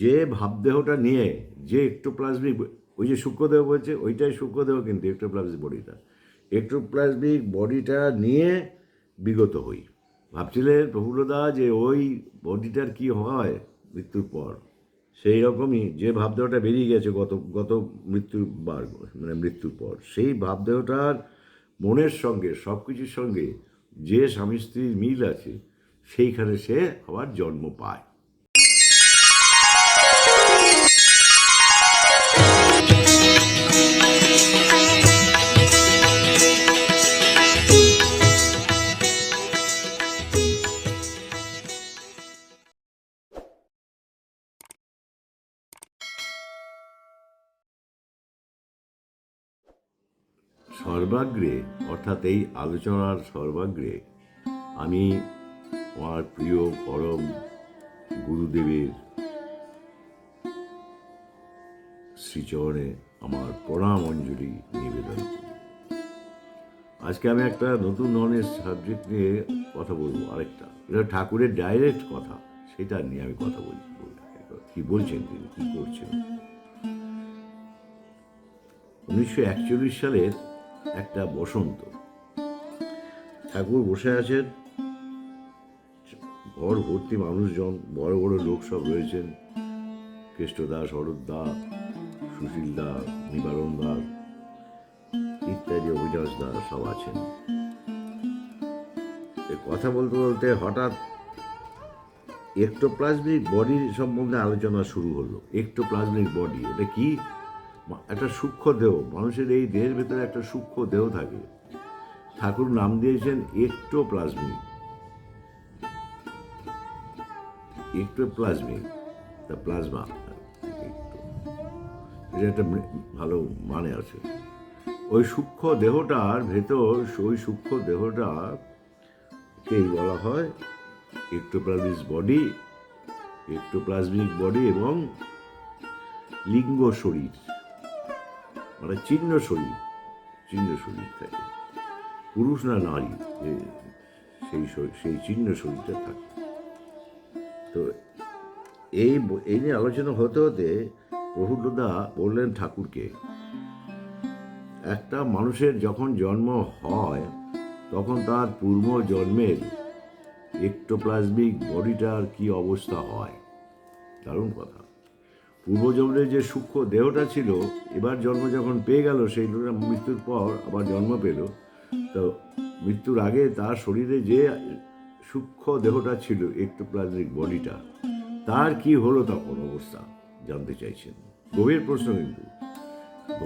যে ভাবদেহটা নিয়ে যে এক্টোপ্লাজমিক, ওই যে সূক্ষ্মদেহ বলছে ওইটাই সূক্ষ্মদেহ, কিন্তু এক্টোপ্লাজমিক বডিটা, এক্টোপ্লাজমিক বডিটা নিয়ে বিগত হই। ভাবছিলেন প্রফুল্লদা যে ওই বডিটার কি হয় মৃত্যুর পর, সেই রকমই যে ভাবদেহটা বেরিয়ে গেছে গত গত মৃত্যুর পর, সেই ভাবদেহটার মনের সঙ্গে সব কিছুর সঙ্গে যে স্বামী স্ত্রীর মিল আছে, সেইখানে সে আবার জন্ম পায়। সর্বাগ্রে, অর্থাৎ এই আলোচনার সর্বাগ্রে আমি আমার প্রিয় পরম গুরুদেবের শ্রীচরণে আমার প্রণাম অঞ্জলি নিবেদন করি। আজকে আমি একটা নতুন ধরনের সাবজেক্ট নিয়ে কথা বলবো, আরেকটা, এটা ঠাকুরের ডাইরেক্ট কথা, সেটা নিয়ে আমি কথা বলছি। কি বলছেন তিনি, কি করছেন। 1941 সালের একটা বসন্ত, ঠাকুর বসে আছেন, ঘর ভর্তি মানুষজন, বড় বড় লোক সব রয়েছেন, কেষ্টদা, শরৎদা, সুশীল দা, নিবারণ দা ইত্যাদি, অভিনাশ দা সব আছেন। কথা বলতে বলতে হঠাৎ এক্টোপ্লাজমিক বডির সম্বন্ধে আলোচনা শুরু হলো। এক্টোপ্লাজমিক বডি এটা কি? একটা সূক্ষ্ম দেহ, মানুষের এই দেহের ভেতরে একটা সূক্ষ্ম দেহ থাকে, ঠাকুর নাম দিয়েছেন এক্টোপ্লাজমিক। এক্টোপ্লাজমিক, দ্য প্লাজমা, এটা একটা ভালো মানে আছে। ওই সূক্ষ্ম দেহটার ভেতর, ওই সূক্ষ্ম দেহটাকেই বলা হয় এক্টোপ্লাজমিক বডি, এক্টোপ্লাজমিক বডি এবং লিঙ্গ শরীর, মানে চিহ্ন শরীর, চিহ্ন শরীর থাকে, পুরুষ না নারী, সেই চিহ্ন শরীরটা থাকে। তো এই নিয়ে আলোচনা হতে হতে প্রফুল্লদা বললেন ঠাকুরকে, একটা মানুষের যখন জন্ম হয় তখন তার পূর্ব জন্মের এক্টোপ্লাজমিক বডিটার কি অবস্থা হয়। দারুণ কথা। পূর্বজন্মের যে সূক্ষ্ম দেহটা ছিল, এবার জন্ম যখন পেয়ে গেল, সেই লোকটা মৃত্যুর পর আবার জন্ম পেল, তো মৃত্যুর আগে তার শরীরে যে সূক্ষ্ম দেহটা ছিল, এক্টোপ্লাজমিক বডিটা, তার কি হলো তখন অবস্থা জানতে চাইছেন। গভীর প্রশ্ন। কিন্তু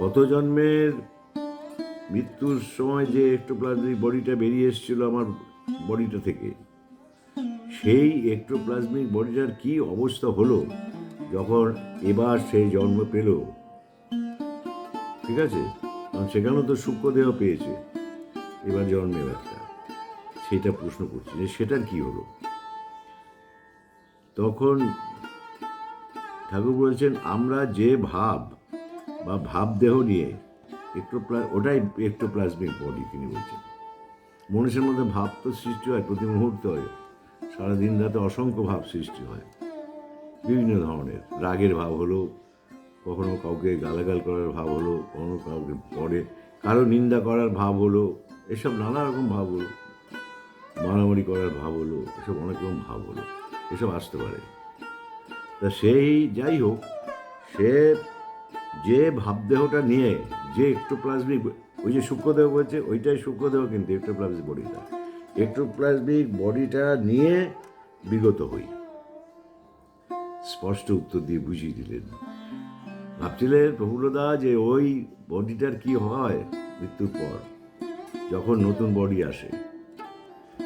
গত জন্মের মৃত্যুর সময় যে এক্টোপ্লাজমিক বডিটা বেরিয়ে এসেছিল আমার বডিটা থেকে, সেই এক্টোপ্লাজমিক বডিটার কি অবস্থা হলো যখন এবার সেই জন্ম পেল। ঠিক আছে, কারণ সেখানেও তো সূক্ষ্ম দেহ পেয়েছে, এবার জন্মের একটা, সেটা প্রশ্ন করছে যে সেটার কি হলো। তখন ঠাকুর বলছেন, আমরা যে ভাব বা ভাবদেহ নিয়ে ওটাই এক্টোপ্লাজমিক বডি। তিনি বলছেন মানুষের মধ্যে ভাব তো সৃষ্টি হয় প্রতি মুহূর্তে, হয় সারাদিন রাতে অসংখ্য ভাব সৃষ্টি হয়, বিভিন্ন ধরনের। রাগের ভাব হলো, কখনো কাউকে গালাগাল করার ভাব হলো, কখনো কাউকে পরে কারো নিন্দা করার ভাব হলো, এসব নানা রকম ভাব হলো, মারামারি করার ভাব হলো, এসব অনেক রকম ভাব হলো, এসব আসতে পারে। তা সেই যাই হোক, সে যে ভাবদেহটা নিয়ে যে এক্টোপ্লাজমিক, ওই যে সূক্ষ্মদেহ বলছে ওইটাই সূক্ষ্মদেহ, কিন্তু এক্টোপ্লাজমিক বডিটা, এক্টোপ্লাজমিক বডিটা নিয়ে বিগত হই। স্পষ্ট উত্তর দিয়ে বুঝিয়ে দিলেন। ভাবছিলেন প্রফুল্লদা যে ওই বডিটার কি হয় মৃত্যুর পর, যখন নতুন বডি আসে।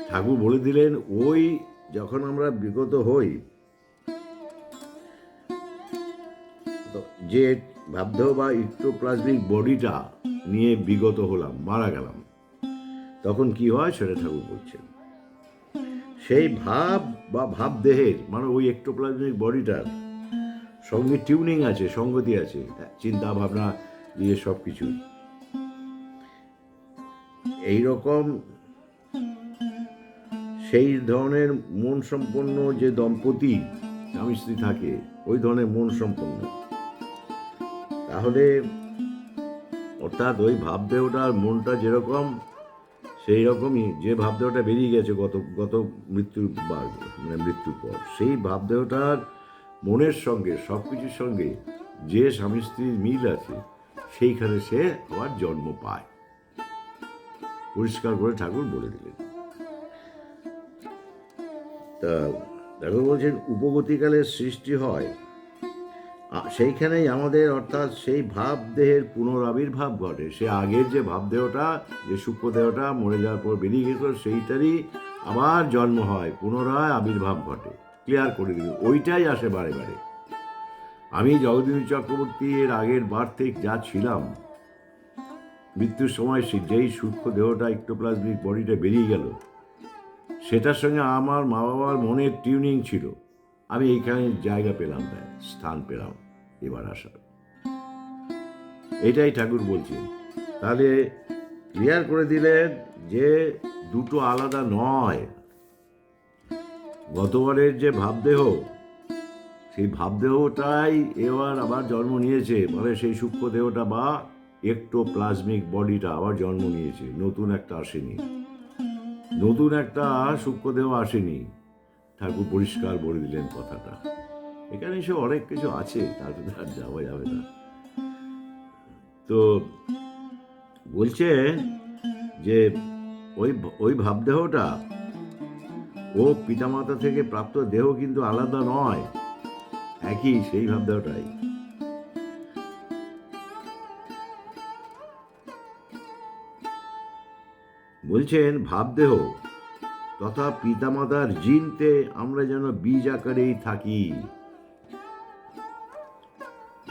ঠাকুর বলে দিলেন, ওই যখন আমরা বিগত হই, যে ভাবদেহ বা এক্টোপ্লাজমিক বডিটা নিয়ে বিগত হলাম, মারা গেলাম, তখন কি হয় সেটা ঠাকুর বলছেন। সেই ভাব বা ভাবদেহের, মানে ওই এক্টোপ্লাজমিক বডিটার সঙ্গে টিউনিং আছে, সঙ্গতি আছে, চিন্তা ভাবনা দিয়ে সব কিছু। এইরকম সেই ধরনের মন সম্পন্ন যে দম্পতি স্বামী স্ত্রী থাকে, ওই ধরনের মন সম্পন্ন। তাহলে অর্থাৎ ওই ভাবদেহটার মনটা যেরকম, সেই রকমই যে ভাবদেহটা বেরিয়ে গেছে গত মৃত্যুর মৃত্যুর পর, সেই ভাবদেহটার মনের সঙ্গে সব কিছুর সঙ্গে যে স্বামী স্ত্রীর মিল আছে, সেইখানে সে আবার জন্ম পায়, পরিষ্কার করে ঠাকুর বলে দিলেন। তা ঠাকুর বলছেন উপগতিকালের সৃষ্টি হয় সেইখানেই আমাদের, অর্থাৎ সেই ভাবদেহের পুনরাবির্ভাব ঘটে। সে আগের যে ভাবদেহটা, যে সূক্ষ্মদেহটা মরে যাওয়ার পর বেরিয়ে গেছিল, সেইটারই আবার জন্ম হয়, পুনরায় আবির্ভাব ঘটে। ক্লিয়ার করে দিল, ওইটাই আসে বারে বারে। আমি জগদীশ চক্রবর্তী এর আগের বার থেকে যা ছিলাম, মৃত্যুর সময় যেই সূক্ষ্ম দেহটা ইক্টোপ্লাজমিক বডিটা বেরিয়ে গেল, সেটার সঙ্গে আমার মা বাবার মনের টিউনিং ছিল। আমি এইখানে জায়গা পেলাম না, স্থান পেলাম এবার আসার। এটাই ঠাকুর বলছেন। তাহলে ক্লিয়ার করে দিলেন যে দুটো আলাদা নয়। গতবারের যে ভাবদেহ, সেই ভাবদেহটাই এবার আবার জন্ম নিয়েছে, মানে সেই সূক্ষ্ম দেহটা বা এক্টোপ্লাজমিক বডিটা আবার জন্ম নিয়েছে, নতুন একটা আসেনি, নতুন একটা সূক্ষ্মদেহ আসেনি। ঠাকুর পরিষ্কার বলে দিলেন কথাটা। এখানে সে অনেক কিছু আছে, তারপরে আর যাওয়া যাবে না। তো বলছে যে ওই ভাবদেহটা ও পিতামাতা থেকে প্রাপ্ত দেহ কিন্তু আলাদা নয়, একই সেই ভাবদেহটাই। বলছেন ভাবদেহ তথা পিতামাতার জিনতে আমরা যেন বীজ আকারেই থাকি।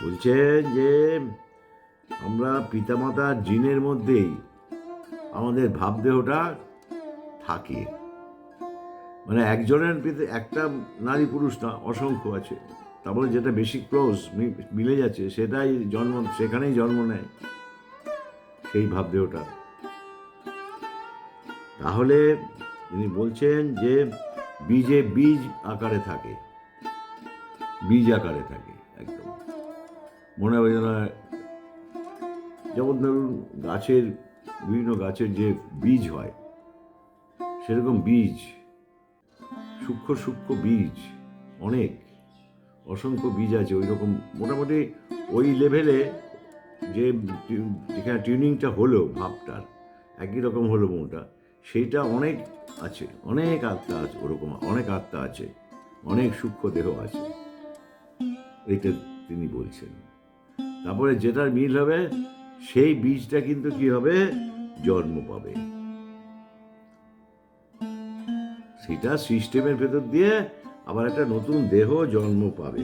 বলছেন যে আমরা পিতামাতার জিনের মধ্যেই আমাদের ভাবদেহটা থাকে, মানে একজনের একটা নারী পুরুষ না, অসংখ্য আছে। তারপরে যেটা বেশি ক্লোজ মিলে যাচ্ছে, সেটাই সেখানেই জন্ম নেয় সেই ভাবদেহটা। তাহলে তিনি বলছেন যে বীজ আকারে থাকে, বীজ আকারে থাকে একদম। মনে হয় না, যেমন ধরুন বিভিন্ন গাছের যে বীজ হয়, সেরকম বীজ, সূক্ষ্ম বীজ, অসংখ্য বীজ আছে ওই রকম, মোটামুটি ওই লেভেলে, যেখানে টিউনিংটা হলো ভাবটার, একই রকম হলো মনটা, সেইটা অনেক আছে, অনেক আত্মা আছে, ওরকম অনেক আত্মা আছে, অনেক সূক্ষ্ম দেহ আছে, এইটা তিনি বলছেন। তারপরে যেটার মিল হবে, সেই বীজটা কিন্তু কি হবে, জন্ম পাবে। সেটা সিস্টেমের ভেতর দিয়ে আবার একটা নতুন দেহ জন্ম পাবে।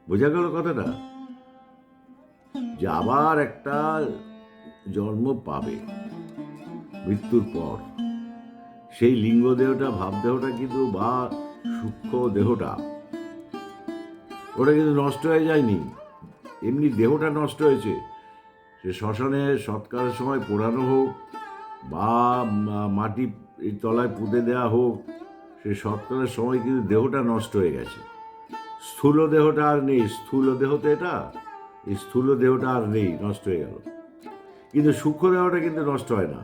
বোঝা গেল কথাটা, যে আবার একটা জন্ম পাবে মৃত্যুর পর। সেই লিঙ্গ দেহটা, ভাবদেহটা কিন্তু বা সূক্ষ্ম দেহটা, ওটা কিন্তু নষ্ট হয়ে যায়নি, এমনি দেহটা নষ্ট হয়েছে। সে শ্মশানে সৎকারের সময় পোড়ানো হোক বা মাটি তলায় পুঁতে দেওয়া হোক, সে সৎকারের সময় কিন্তু দেহটা নষ্ট হয়ে গেছে। স্থূল দেহটা আর নেই, স্থূল দেহ তো এটা, এই স্থূল দেহটা আর নেই, নষ্ট হয়ে গেল। কিন্তু সূক্ষ্ম দেহটা কিন্তু নষ্ট হয় না,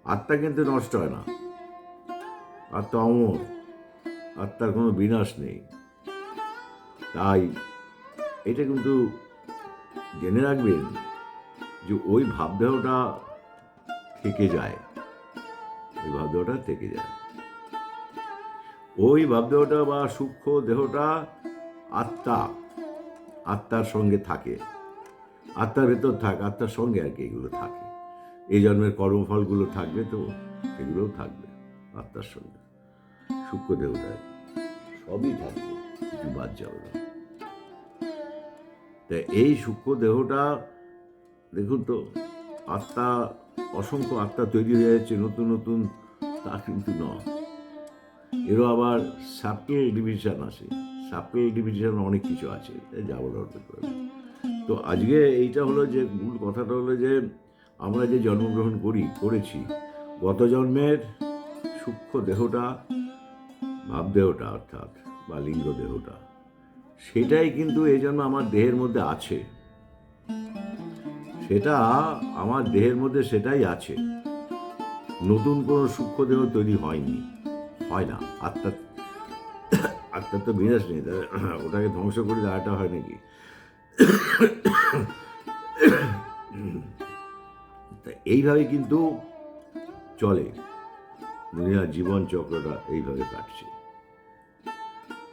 আত্মা কিন্তু নষ্ট হয় না, আত্মা অমর, আত্মার কোনো বিনাশ নেই। তাই এটা কিন্তু জেনে রাখবেন যে ওই ভাবদেহটা থেকে যায়, ওই ভাবদেহটা থেকে যায়, ওই ভাবদেহটা বা সূক্ষ্ম দেহটা আত্মার সঙ্গে থাকে, আত্মার ভেতর থাকে, আত্মার সঙ্গে আর কি এগুলো থাকে। এই জন্মের কর্মফলগুলো থাকবে, তো এগুলোও থাকবে আত্মার সঙ্গে, সূক্ষ্ম দেহটায় সবই থাকবে, কিছু বাদ যাবে না। তা এই সূক্ষ্ম দেহটা দেখুন তো, আত্মা, অসংখ্য আত্মা তৈরি হয়ে যাচ্ছে নতুন নতুন, তা কিন্তু নয়। এরও আবার সাবটেল ডিভিশন আছে, সাবটেল ডিভিশন অনেক কিছু আছে, যা বলার। তো আজকে এইটা হলো যে মূল কথাটা হলো যে আমরা যে জন্মগ্রহণ করেছি, গত জন্মের সূক্ষ্ম দেহটা, ভাবদেহটা অর্থাৎ বা লিঙ্গ দেহটা, সেটাই কিন্তু এই জন্য আমার দেহের মধ্যে আছে, সেটা আমার দেহের মধ্যে সেটাই আছে। নতুন কোনো সূক্ষ্ম দেহ তৈরি হয়নি, হয় না। আত্মার আত্মার তো বিনাশ নেই, ওটাকে ধ্বংস করে দেওয়াটা হয় নাকি? তা এইভাবে কিন্তু চলে দুনিয়ার জীবন চক্রটা, এইভাবে কাটছে।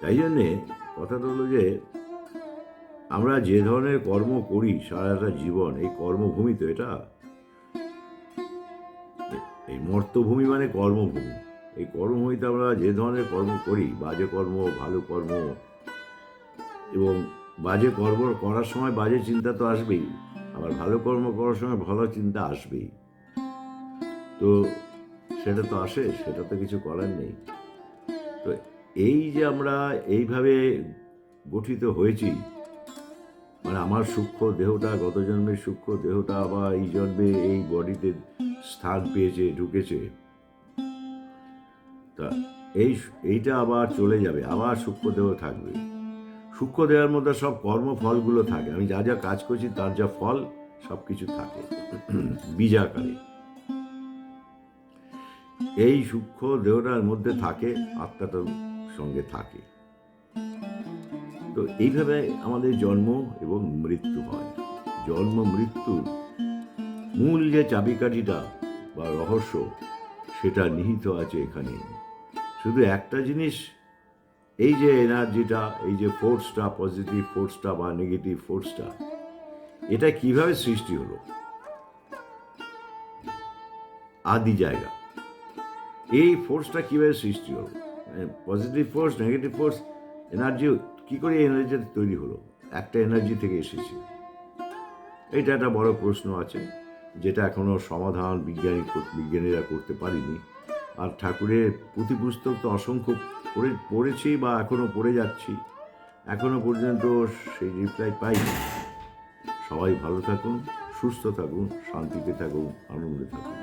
তাই জন্যে কথাটা হলো যে আমরা যে ধরনের কর্ম করি সারাটা জীবন, এই কর্মভূমি তো এটা, এই মর্তভূমি মানে কর্মভূমি। এই কর্মভূমিতে আমরা যে ধরনের কর্ম করি, বাজে কর্ম, ভালো কর্ম, এবং বাজে কর্ম করার সময় বাজে চিন্তা তো আসবেই, আবার ভালো কর্ম করার সময় ভালো চিন্তা আসবেই। তো সেটা তো আসে, সেটা তো কিছু করার নেই। তো এই যে আমরা এইভাবে গঠিত হয়েছি, মানে আমার সূক্ষ্ম দেহটা, গত জন্মের সূক্ষ্ম দেহটা আবার এই জন্মে এই বডিতে স্থান পেয়েছে, ঢুকেছে। তা এইটা আবার চলে যাবে, আবার সূক্ষ্ম দেহ থাকবে। সূক্ষ্ম দেহের মধ্যে সব কর্মফলগুলো থাকে, আমি যা যা কাজ করছি তার যা ফল সব কিছু থাকে বীজাকারে। এই সূক্ষ্ম দেহটার মধ্যে থাকে, আত্মাটার সঙ্গে থাকে। তো এইভাবে আমাদের জন্ম এবং মৃত্যু হয়। জন্ম মৃত্যুর মূল যে চাবিকাঠিটা বা রহস্য, সেটা নিহিত আছে এখানে। শুধু একটা জিনিস, এই যে এনার্জিটা, এই যে ফোর্সটা, পজিটিভ ফোর্সটা বা নেগেটিভ ফোর্সটা, এটা কিভাবে সৃষ্টি হলো? আদি জায়গা, এই ফোর্সটা কিভাবে সৃষ্টি হলো? Positive force, negative force, energy কি করে এনার্জি তৈরি হলো? একটা এনার্জি থেকে এসেছে। এইটা একটা বড় প্রশ্ন আছে, যেটা এখনো সমাধান বিজ্ঞানীরা করতে পারেনি। আর ঠাকুরের পুঁথি পুস্তক তো অসংখ্য পড়েছি বা এখনো পড়ে যাচ্ছি, এখনো পর্যন্ত সেই রিপ্লাই পাইনি। সবাই ভালো থাকুন, সুস্থ থাকুন, শান্তিতে থাকুন, আনন্দে থাকুন।